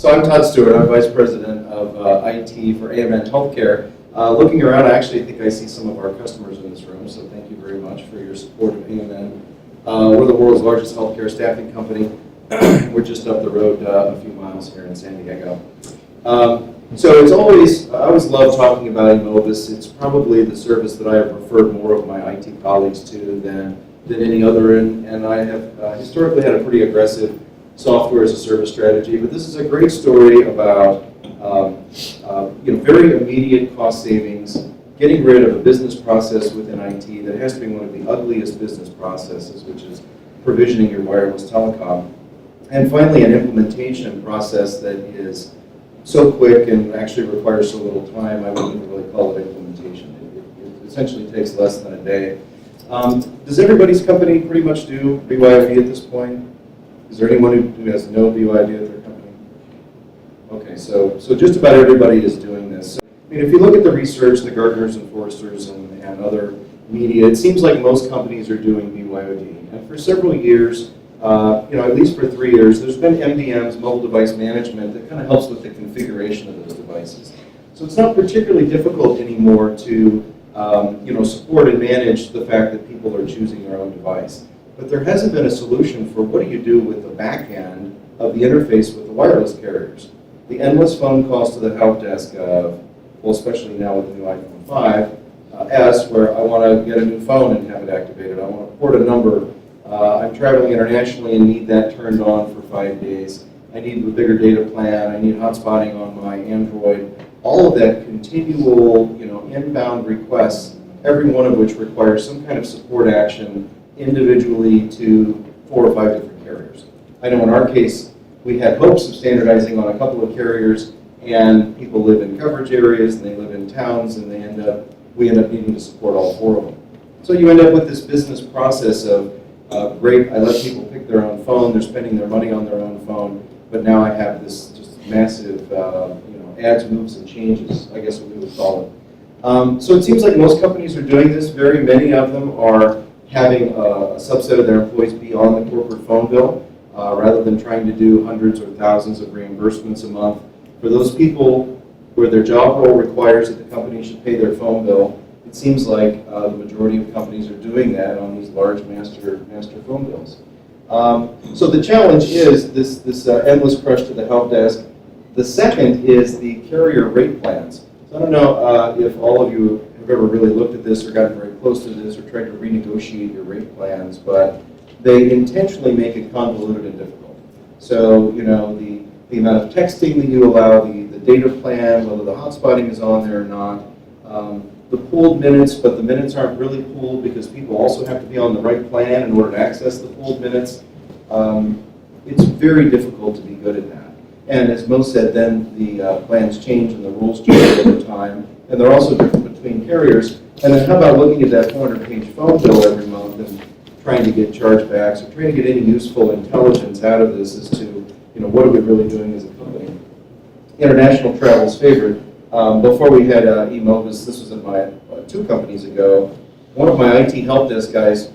So I'm Todd Stewart. I'm Vice President of IT for AMN Healthcare. Looking around, I actually think I see some of our customers in this room, so thank you very much for your support of AMN. We're the world's largest healthcare staffing company. We're just up the road a few miles here in San Diego. So it's always, I always love talking about Emovis. It's probably the service that I have referred more of my IT colleagues to than any other, and I have historically had a pretty aggressive software as a service strategy, but this is a great story about very immediate cost savings, getting rid of a business process within IT that has to be one of the ugliest business processes, which is provisioning your wireless telecom, and finally an implementation process that is so quick and actually requires so little time, I wouldn't even really call it implementation. It essentially takes less than a day. Does everybody's company pretty much do BYOD at this point? Is there anyone who has no BYOD at their company? Okay, so just about everybody is doing this. So, I mean, if you look at the research, the Gartners and Forresters and other media, it seems like most companies are doing BYOD. And for several years, at least for 3 years, there's been MDMs, mobile device management, that kind of helps with the configuration of those devices. So it's not particularly difficult anymore to support and manage the fact that people are choosing their own device. But there hasn't been a solution for what do you do with the back end of the interface with the wireless carriers. The endless phone calls to the help desk of, well, especially now with the new iPhone 5S, where I want to get a new phone and have it activated. I want to port a number. I'm traveling internationally and need that turned on for 5 days. I need a bigger data plan. I need hotspotting on my Android. All of that continual, inbound requests, every one of which requires some kind of support action individually to 4 or 5 different carriers. I know in our case, we had hopes of standardizing on a couple of carriers, and people live in coverage areas, and they live in towns, and we end up needing to support all 4 of them. So you end up with this business process of, great, I let people pick their own phone, they're spending their money on their own phone, but now I have this just massive, adds, moves, and changes, I guess what we would call it. So it seems like most companies are doing this. Very many of them are having a subset of their employees be on the corporate phone bill, rather than trying to do hundreds or thousands of reimbursements a month. For those people where their job role requires that the company should pay their phone bill, it seems like the majority of companies are doing that on these large master phone bills. So the challenge is this endless crush to the help desk. The second is the carrier rate plans. So I don't know if all of you have ever really looked at this or gotten very close to this or tried to renegotiate your rate plans, but they intentionally make it convoluted and difficult. So, the amount of texting that you allow, the data plan, whether the hotspotting is on there or not, the pooled minutes, but the minutes aren't really pooled because people also have to be on the right plan in order to access the pooled minutes. It's very difficult to be good at that. And as Mo said, then the plans change and the rules change over time, and they're also different between carriers. And then how about looking at that 400-page phone bill every month and trying to get chargebacks or trying to get any useful intelligence out of this as to, what are we really doing as a company? International travel's favorite. Before we had Emovis, this was at my 2 companies ago, one of my IT help desk guys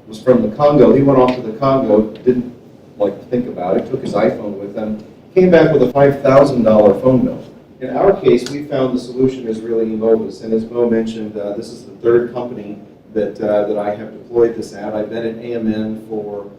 was from the Congo. He went off to the Congo, didn't like to think about it, took his iPhone with him, came back with a $5,000 phone bill. In our case, we found the solution is really Emovis, and as Mo mentioned, this is the 3rd company that I have deployed this at. I've been at AMN for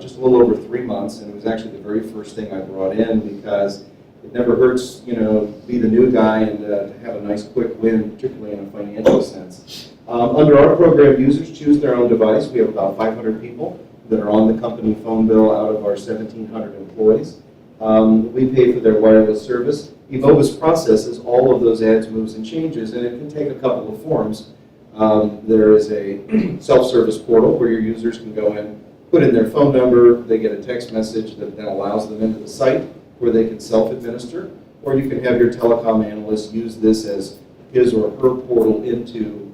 just a little over 3 months, and it was actually the very first thing I brought in because it never hurts, to be the new guy and to have a nice quick win, particularly in a financial sense. Under our program, users choose their own device. We have about 500 people that are on the company phone bill out of our 1,700 employees. We pay for their wireless service. Emovis processes all of those adds, moves, and changes, and it can take a couple of forms. There is a self-service portal where your users can go in, put in their phone number, they get a text message that then allows them into the site where they can self-administer, or you can have your telecom analyst use this as his or her portal into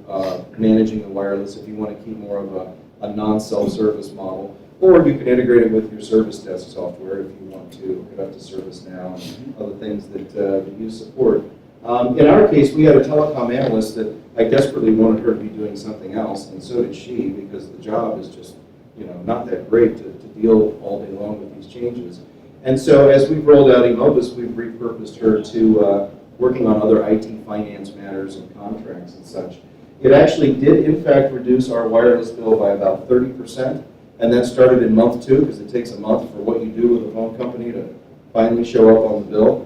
managing the wireless if you want to keep more of a non-self-service model. Or you can integrate it with your service desk software if you want to hook it up to ServiceNow and other things that you support. In our case, we had a telecom analyst that I desperately wanted her to be doing something else, and so did she, because the job is just not that great to deal all day long with these changes. And so as we've rolled out eMobus, we've repurposed her to working on other IT finance matters and contracts and such. It actually did, in fact, reduce our wireless bill by about 30%, and that started in month 2, because it takes a month for what you do with a phone company to finally show up on the bill,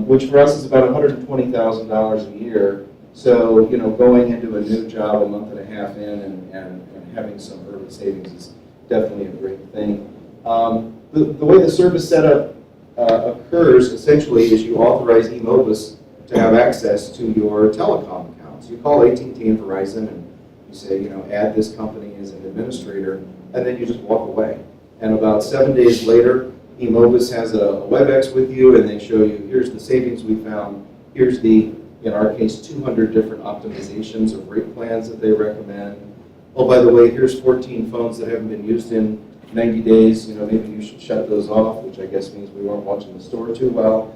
which for us is about $120,000 a year. So, you know, going into a new job a month and a half in and having some early savings is definitely a great thing. The way the service setup occurs essentially is you authorize eMobus to have access to your telecom accounts. You call AT&T and Verizon and you say, you know, add this company as an administrator, and then you just walk away. And about 7 days later, eMobus has a WebEx with you, and they show you, here's the savings we found, here's the, in our case, 200 different optimizations of rate plans that they recommend. Oh, by the way, here's 14 phones that haven't been used in 90 days, you know, maybe you should shut those off, which I guess means we weren't watching the store too well.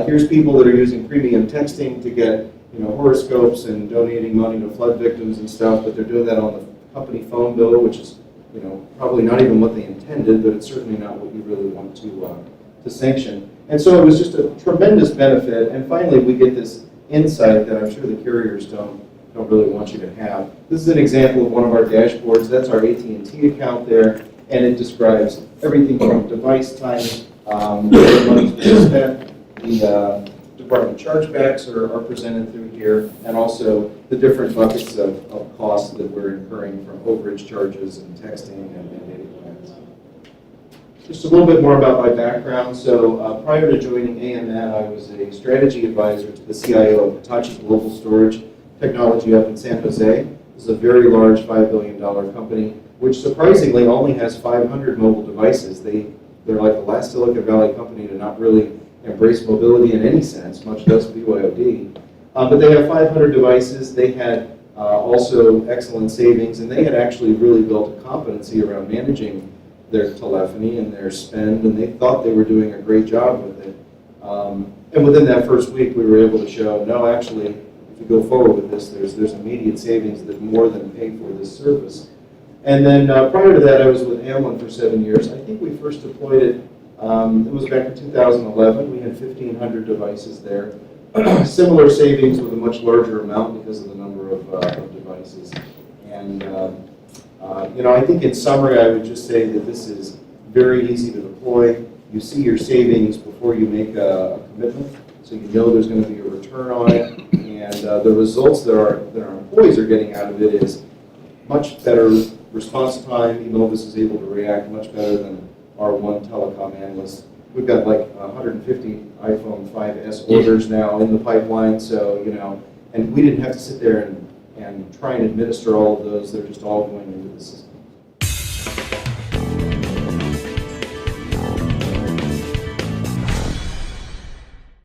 Here's people that are using premium texting to get, you know, horoscopes and donating money to flood victims and stuff, but they're doing that on the company phone bill, which is, you know, probably not even what they intended, but it's certainly not what you really want to sanction. And so it was just a tremendous benefit, and finally we get this insight that I'm sure the carriers don't really want you to have. This is an example of one of our dashboards. That's our AT&T account there, and it describes everything from device time, where the money's being spent, the department chargebacks are presented through here, and also the different buckets of costs that we're incurring from overage charges and texting and data plans. Just a little bit more about my background. So prior to joining AMN, I was a strategy advisor to the CIO of Hitachi Global Storage Technology up in San Jose. This is a very large $5 billion company, which surprisingly only has 500 mobile devices. They're like the last Silicon Valley company to not really embrace mobility in any sense, much less BYOD. But they have 500 devices. They had also excellent savings, and they had actually really built a competency around managing their telephony and their spend, and they thought they were doing a great job with it. And within that first week, we were able to show, no, actually, if you go forward with this, there's immediate savings that more than pay for this service. And then prior to that, I was with AMN for 7 years. I think we first deployed it, it was back in 2011. We had 1,500 devices there. Similar savings with a much larger amount because of the number of devices. And you know, I think in summary, I would just say that this is very easy to deploy. You see your savings before you make a commitment, so you know there's going to be a return on it. And the results that our employees are getting out of it is much better response time. eMobus is able to react much better than our one telecom analyst. We've got like 150 iPhone 5S orders now in the pipeline, so, you know, and we didn't have to sit there and try and administer all of those. They're just all going into the system.